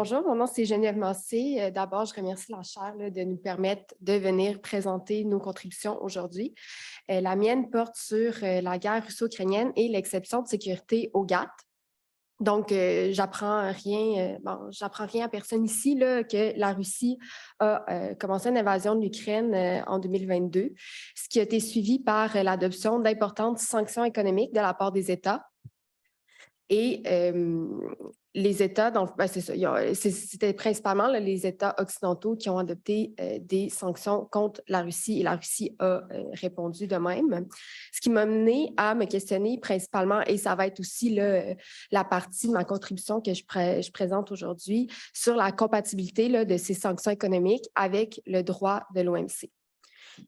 Bonjour, mon nom c'est Geneviève Massé. D'abord, je remercie la chaire de nous permettre de venir présenter nos contributions aujourd'hui. La mienne porte sur la guerre russo-ukrainienne et l'exception de sécurité au GATT. Donc, j'apprends rien à personne ici là, que la Russie a commencé une invasion de l'Ukraine en 2022, ce qui a été suivi par l'adoption d'importantes sanctions économiques de la part des États. Et les États, c'est ça, c'était principalement là, les États occidentaux qui ont adopté des sanctions contre la Russie et la Russie a répondu de même. Ce qui m'a mené à me questionner principalement, et ça va être aussi là, la partie de ma contribution que je présente aujourd'hui, sur la compatibilité là, de ces sanctions économiques avec le droit de l'OMC.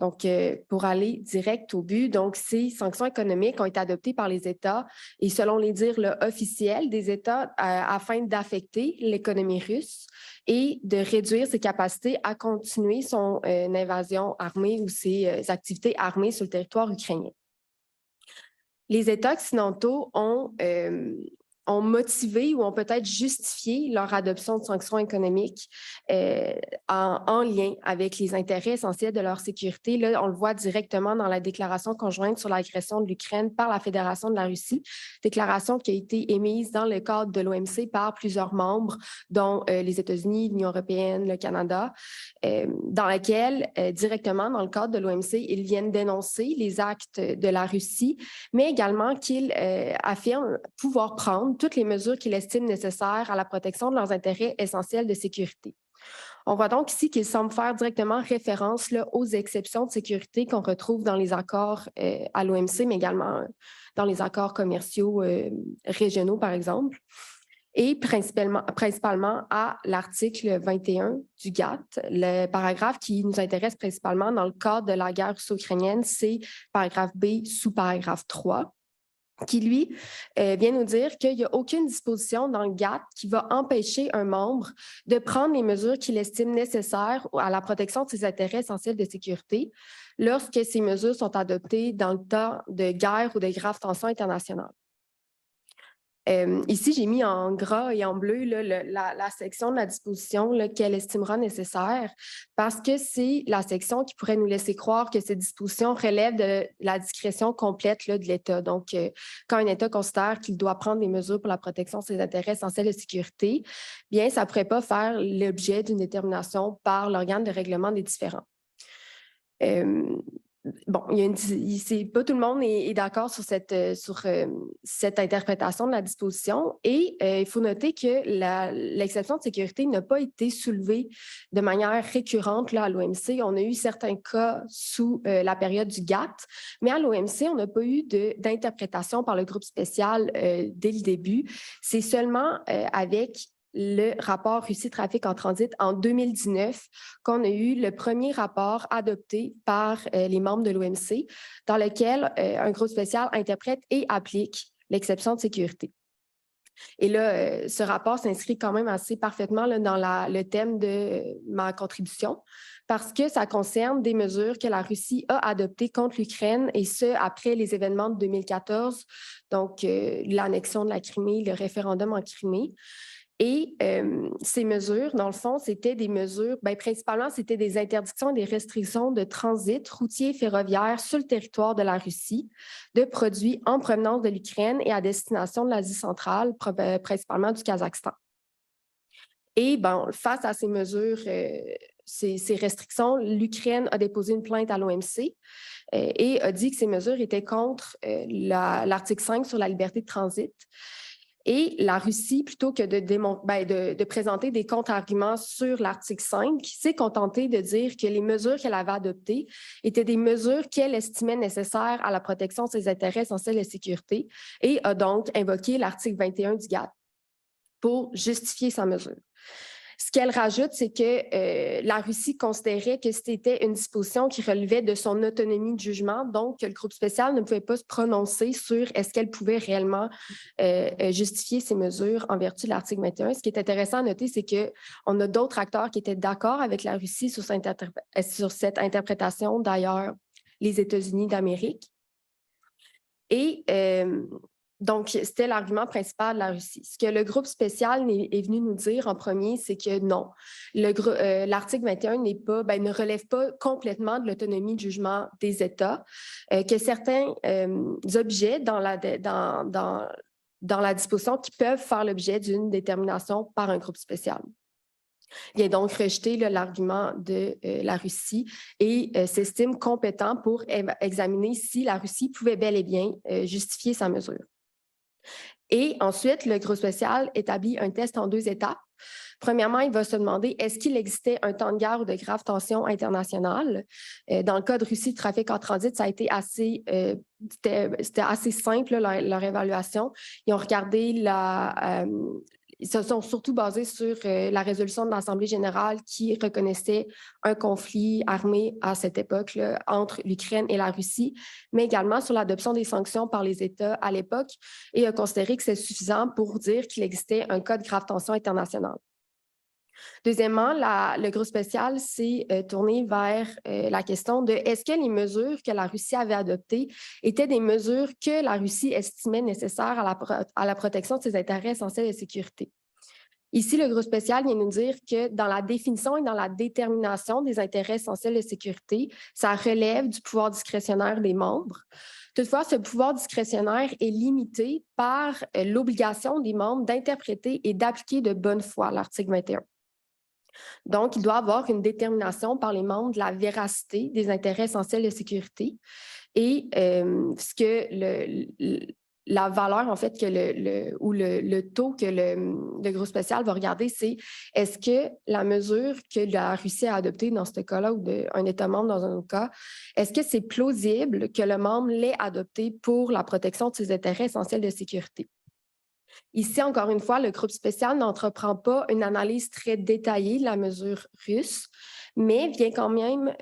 Donc, pour aller direct au but, donc ces sanctions économiques ont été adoptées par les États et selon les dires là, officiels des États afin d'affecter l'économie russe et de réduire ses capacités à continuer son invasion armée ou ses activités armées sur le territoire ukrainien. Les États occidentaux ont motivé ou ont peut-être justifié leur adoption de sanctions économiques en lien avec les intérêts essentiels de leur sécurité. Là, on le voit directement dans la déclaration conjointe sur l'agression de l'Ukraine par la Fédération de la Russie, déclaration qui a été émise dans le cadre de l'OMC par plusieurs membres, dont les États-Unis, l'Union européenne, le Canada, dans laquelle, directement dans le cadre de l'OMC, ils viennent dénoncer les actes de la Russie, mais également qu'ils affirment pouvoir prendre toutes les mesures qu'ils estiment nécessaires à la protection de leurs intérêts essentiels de sécurité. On voit donc ici qu'ils semblent faire directement référence là, aux exceptions de sécurité qu'on retrouve dans les accords à l'OMC, mais également dans les accords commerciaux régionaux, par exemple, et principalement à l'article 21 du GATT. Le paragraphe qui nous intéresse principalement dans le cadre de la guerre russo-ukrainienne, c'est paragraphe B sous paragraphe 3. Qui, lui, vient nous dire qu'il n'y a aucune disposition dans le GATT qui va empêcher un membre de prendre les mesures qu'il estime nécessaires à la protection de ses intérêts essentiels de sécurité lorsque ces mesures sont adoptées dans le temps de guerre ou de graves tensions internationales. Ici, j'ai mis en gras et en bleu là, la section de la disposition qu'elle estimera nécessaire parce que c'est la section qui pourrait nous laisser croire que ces dispositions relèvent de la discrétion complète là, de l'État. Donc, quand un État considère qu'il doit prendre des mesures pour la protection de ses intérêts essentiels de sécurité, bien, ça ne pourrait pas faire l'objet d'une détermination par l'organe de règlement des différends. Bon, c'est pas tout le monde est d'accord sur cette interprétation de la disposition et il faut noter que l'exception de sécurité n'a pas été soulevée de manière récurrente là, à l'OMC. On a eu certains cas sous la période du GATT, mais à l'OMC, on n'a pas eu d'interprétation par le groupe spécial dès le début. C'est seulement avec le rapport Russie-Trafic en transit en 2019 qu'on a eu le premier rapport adopté par les membres de l'OMC dans lequel un groupe spécial interprète et applique l'exception de sécurité. Et là, ce rapport s'inscrit quand même assez parfaitement là, dans le thème de ma contribution parce que ça concerne des mesures que la Russie a adoptées contre l'Ukraine et ce, après les événements de 2014, donc l'annexion de la Crimée, le référendum en Crimée. Et ces mesures, dans le fond, c'était des mesures, principalement, c'était des interdictions et des restrictions de transit routier et ferroviaire sur le territoire de la Russie de produits en provenance de l'Ukraine et à destination de l'Asie centrale, principalement du Kazakhstan. Et face à ces mesures, ces restrictions, l'Ukraine a déposé une plainte à l'OMC et a dit que ces mesures étaient contre l'article 5 sur la liberté de transit. Et la Russie, plutôt que de présenter des contre-arguments sur l'article 5, s'est contentée de dire que les mesures qu'elle avait adoptées étaient des mesures qu'elle estimait nécessaires à la protection de ses intérêts essentiels de sécurité et a donc invoqué l'article 21 du GATT pour justifier sa mesure. Ce qu'elle rajoute, c'est que la Russie considérait que c'était une disposition qui relevait de son autonomie de jugement, donc que le groupe spécial ne pouvait pas se prononcer sur est-ce qu'elle pouvait réellement justifier ces mesures en vertu de l'article 21. Ce qui est intéressant à noter, c'est qu'on a d'autres acteurs qui étaient d'accord avec la Russie sur cette interprétation, d'ailleurs les États-Unis d'Amérique. Et Donc, c'était l'argument principal de la Russie. Ce que le groupe spécial est venu nous dire en premier, c'est que non, l'article 21 ne relève pas complètement de l'autonomie de jugement des États, que certains objets dans la disposition qui peuvent faire l'objet d'une détermination par un groupe spécial. Il a donc rejeté l'argument de la Russie et s'estime compétent pour examiner si la Russie pouvait bel et bien justifier sa mesure. Et ensuite, le groupe spécial établit un test en 2 étapes. Premièrement, il va se demander est-ce qu'il existait un temps de guerre ou de grave tension internationale. Dans le cas de Russie, de trafic en transit, ça a été c'était assez simple, leur évaluation. Ils ont regardé ils se sont surtout basés sur la résolution de l'Assemblée générale qui reconnaissait un conflit armé à cette époque entre l'Ukraine et la Russie, mais également sur l'adoption des sanctions par les États à l'époque et a considéré que c'est suffisant pour dire qu'il existait un cas de grave tension internationale. Deuxièmement, le groupe spécial s'est tourné vers la question de est-ce que les mesures que la Russie avait adoptées étaient des mesures que la Russie estimait nécessaires à la protection de ses intérêts essentiels de sécurité. Ici, le groupe spécial vient nous dire que dans la définition et dans la détermination des intérêts essentiels de sécurité, ça relève du pouvoir discrétionnaire des membres. Toutefois, ce pouvoir discrétionnaire est limité par l'obligation des membres d'interpréter et d'appliquer de bonne foi l'article 21. Donc, il doit y avoir une détermination par les membres de la véracité des intérêts essentiels de sécurité et la valeur, en fait, le taux que le groupe spécial va regarder, c'est est-ce que la mesure que la Russie a adoptée dans ce cas-là ou un État membre dans un autre cas, est-ce que c'est plausible que le membre l'ait adoptée pour la protection de ses intérêts essentiels de sécurité? Ici, encore une fois, le groupe spécial n'entreprend pas une analyse très détaillée de la mesure russe, mais vient quand même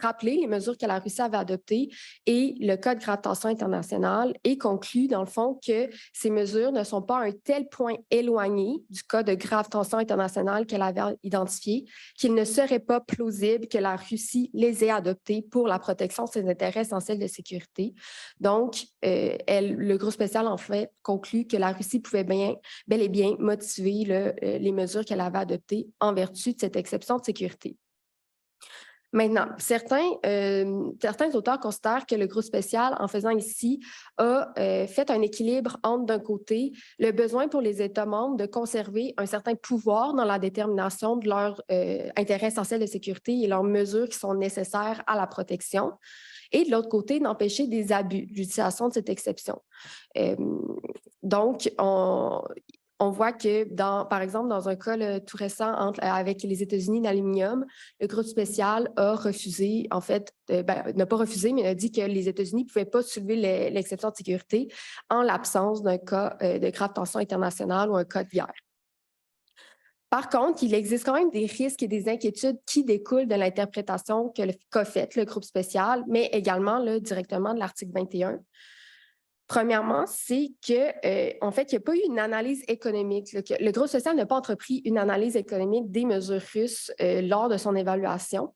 rappeler les mesures que la Russie avait adoptées et le Code de grave tension internationale et conclut, dans le fond, que ces mesures ne sont pas à un tel point éloigné du Code de grave tension internationale qu'elle avait identifié qu'il ne serait pas plausible que la Russie les ait adoptées pour la protection de ses intérêts essentiels de sécurité. Donc, le groupe spécial, en fait, conclut que la Russie pouvait bel et bien motiver les mesures qu'elle avait adoptées en vertu de cette exception de sécurité. Maintenant, certains auteurs considèrent que le groupe spécial, en faisant ici, a fait un équilibre entre, d'un côté, le besoin pour les États membres de conserver un certain pouvoir dans la détermination de leurs intérêts essentiels de sécurité et leurs mesures qui sont nécessaires à la protection, et de l'autre côté, d'empêcher des abus d'utilisation de cette exception. Donc, on voit que, par exemple, dans un cas tout récent avec les États-Unis d'aluminium, le groupe spécial a refusé, en fait, n'a pas refusé, mais a dit que les États-Unis ne pouvaient pas soulever l'exception de sécurité en l'absence d'un cas de grave tension internationale ou un cas de guerre. Par contre, il existe quand même des risques et des inquiétudes qui découlent de l'interprétation qu'a faite le groupe spécial, mais également directement de l'article 21. Premièrement, c'est qu'en fait, il n'y a pas eu une analyse économique. Le groupe social n'a pas entrepris une analyse économique des mesures russes lors de son évaluation.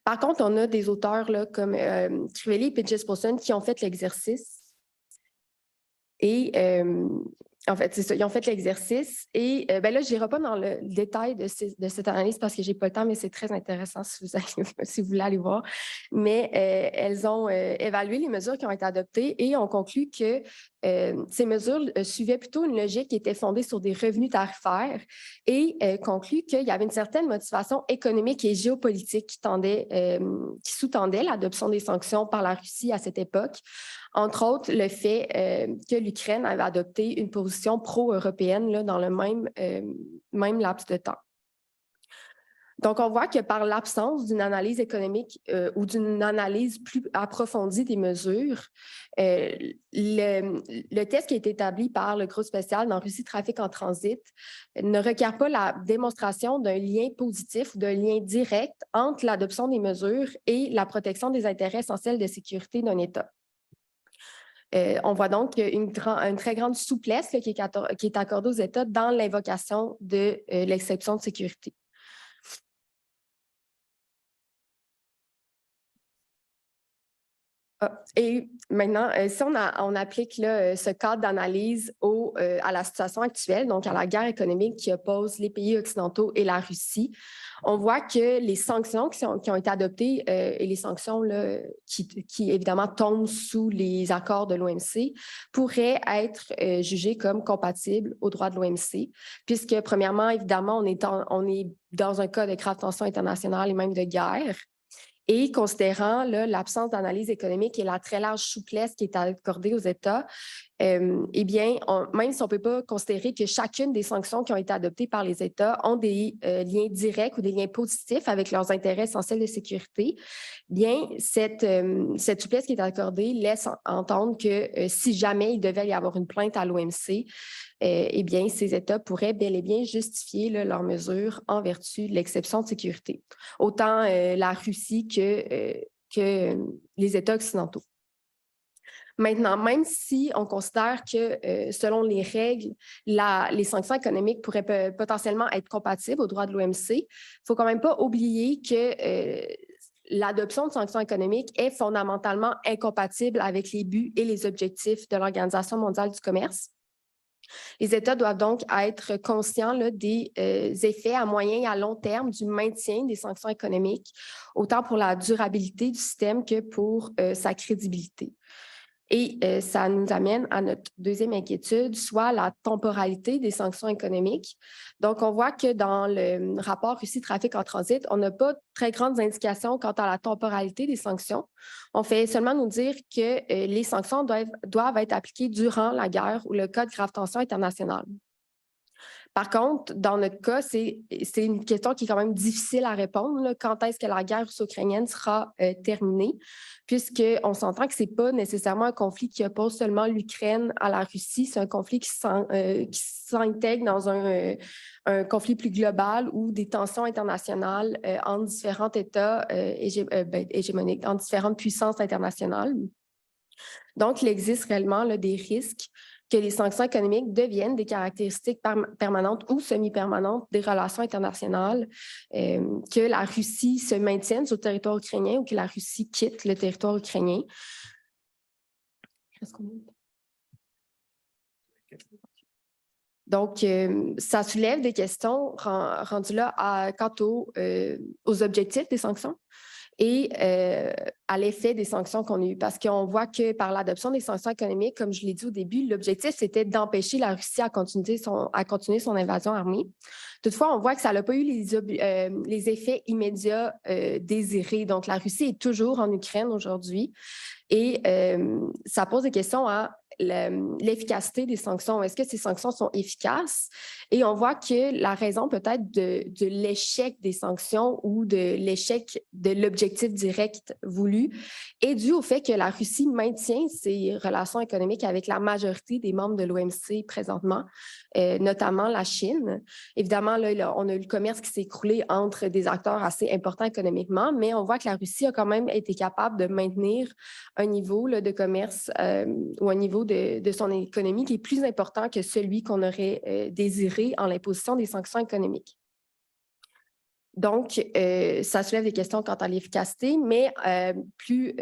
Par contre, on a des auteurs comme Crivelli et Pitjes-Poulsen qui ont fait l'exercice. Et en fait, c'est ça, ils ont fait l'exercice. Et là, je n'irai pas dans le détail de cette analyse parce que je n'ai pas le temps, mais c'est très intéressant si vous voulez aller voir. Mais elles ont évalué les mesures qui ont été adoptées et ont conclu que ces mesures suivaient plutôt une logique qui était fondée sur des revenus tarifaires et conclut qu'il y avait une certaine motivation économique et géopolitique qui sous-tendait l'adoption des sanctions par la Russie à cette époque. Entre autres, le fait que l'Ukraine avait adopté une position pro-européenne dans le même laps de temps. Donc, on voit que par l'absence d'une analyse économique ou d'une analyse plus approfondie des mesures, le test qui a été établi par le groupe spécial dans Russie Trafic en transit ne requiert pas la démonstration d'un lien positif ou d'un lien direct entre l'adoption des mesures et la protection des intérêts essentiels de sécurité d'un État. On voit donc une très grande souplesse qui est accordée aux États dans l'invocation de l'exception de sécurité. Et maintenant, si on applique là, ce cadre d'analyse à la situation actuelle, donc à la guerre économique qui oppose les pays occidentaux et la Russie, on voit que les sanctions qui ont été adoptées et les sanctions là, qui évidemment tombent sous les accords de l'OMC pourraient être jugées comme compatibles aux droits de l'OMC, puisque premièrement, évidemment, on est dans un cas de grave tension internationale et même de guerre. Et considérant l'absence d'analyse économique et la très large souplesse qui est accordée aux États, eh bien, même si on ne peut pas considérer que chacune des sanctions qui ont été adoptées par les États ont des liens directs ou des liens positifs avec leurs intérêts essentiels de sécurité, bien, cette souplesse qui est accordée laisse entendre que si jamais il devait y avoir une plainte à l'OMC, eh bien, ces États pourraient bel et bien justifier leurs mesures en vertu de l'exception de sécurité, autant la Russie que les États occidentaux. Maintenant, même si on considère que, selon les règles, les sanctions économiques pourraient potentiellement être compatibles aux droits de l'OMC, il ne faut quand même pas oublier que l'adoption de sanctions économiques est fondamentalement incompatible avec les buts et les objectifs de l'Organisation mondiale du commerce. Les États doivent donc être conscients des effets à moyen et à long terme du maintien des sanctions économiques, autant pour la durabilité du système que pour sa crédibilité. Et ça nous amène à notre deuxième inquiétude, soit la temporalité des sanctions économiques. Donc, on voit que dans le rapport Russie-Trafic en transit, on n'a pas très grandes indications quant à la temporalité des sanctions. On fait seulement nous dire que les sanctions doivent être appliquées durant la guerre ou le cas de grave tension internationale. Par contre, dans notre cas, c'est une question qui est quand même difficile à répondre. Là. Quand est-ce que la guerre russo-ukrainienne sera terminée? Puisqu'on s'entend que ce n'est pas nécessairement un conflit qui oppose seulement l'Ukraine à la Russie, c'est un conflit qui s'intègre dans un conflit plus global où des tensions internationales entre différents États hégémoniques, entre différentes puissances internationales. Donc, il existe réellement là, des risques que les sanctions économiques deviennent des caractéristiques permanentes ou semi-permanentes des relations internationales, que la Russie se maintienne sur le territoire ukrainien ou que la Russie quitte le territoire ukrainien. Donc, ça soulève des questions rendues là quant aux objectifs des sanctions et à l'effet des sanctions qu'on a eues. Parce qu'on voit que par l'adoption des sanctions économiques, comme je l'ai dit au début, l'objectif, c'était d'empêcher la Russie à continuer son invasion armée. Toutefois, on voit que ça n'a pas eu les effets immédiats désirés. Donc, la Russie est toujours en Ukraine aujourd'hui et ça pose des questions à l'efficacité des sanctions. Est-ce que ces sanctions sont efficaces? Et on voit que la raison peut-être de l'échec des sanctions ou de l'échec de l'objectif direct voulu est due au fait que la Russie maintient ses relations économiques avec la majorité des membres de l'OMC présentement, notamment la Chine. Évidemment, là, on a eu le commerce qui s'est écroulé entre des acteurs assez importants économiquement, mais on voit que la Russie a quand même été capable de maintenir un niveau là, de commerce ou un niveau de son économie qui est plus important que celui qu'on aurait désiré en l'imposition des sanctions économiques. Donc, ça soulève des questions quant à l'efficacité, mais plus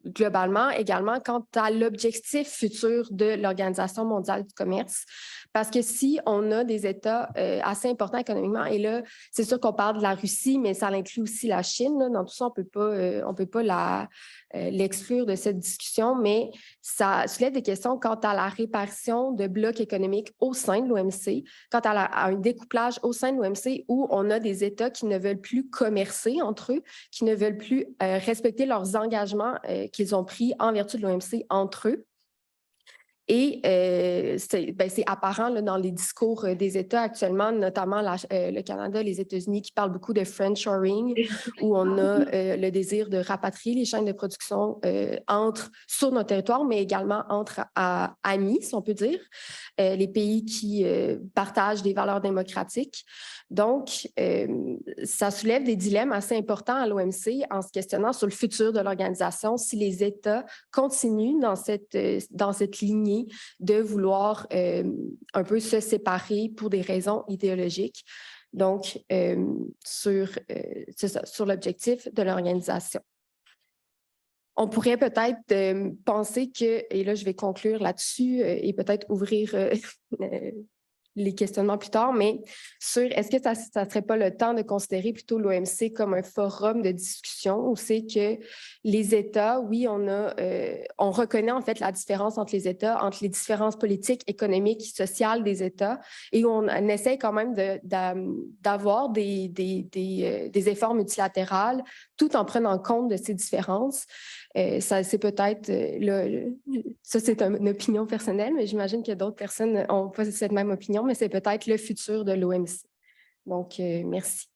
globalement également quant à l'objectif futur de l'Organisation mondiale du commerce. Parce que si on a des États assez importants économiquement, et là, c'est sûr qu'on parle de la Russie, mais ça inclut aussi la Chine. Là. Dans tout ça, on peut pas l'exclure de cette discussion, mais ça soulève des questions quant à la répartition de blocs économiques au sein de l'OMC, quant à un découplage au sein de l'OMC où on a des États qui ne veulent plus commercer entre eux, qui ne veulent plus respecter leurs engagements qu'ils ont pris en vertu de l'OMC entre eux. Et c'est apparent là, dans les discours des États actuellement, notamment le Canada, les États-Unis, qui parlent beaucoup de friendshoring, où on a le désir de rapatrier les chaînes de production sur notre territoire, mais également entre amis, si on peut dire, les pays qui partagent des valeurs démocratiques. Donc, ça soulève des dilemmes assez importants à l'OMC en se questionnant sur le futur de l'organisation, si les États continuent dans cette lignée de vouloir un peu se séparer pour des raisons idéologiques, donc sur l'objectif de l'organisation. On pourrait peut-être penser que, et là je vais conclure là-dessus et peut-être ouvrir les questionnements plus tard, mais sur est-ce que ça ne serait pas le temps de considérer plutôt l'OMC comme un forum de discussion où c'est que les États, oui, on reconnaît en fait la différence entre les États, entre les différences politiques, économiques, sociales des États, et on essaie quand même d'avoir des efforts multilatéraux tout en prenant compte de ces différences. Ça, c'est peut-être, ça c'est une opinion personnelle, mais j'imagine que d'autres personnes n'ont pas cette même opinion, mais c'est peut-être le futur de l'OMC. Donc, merci.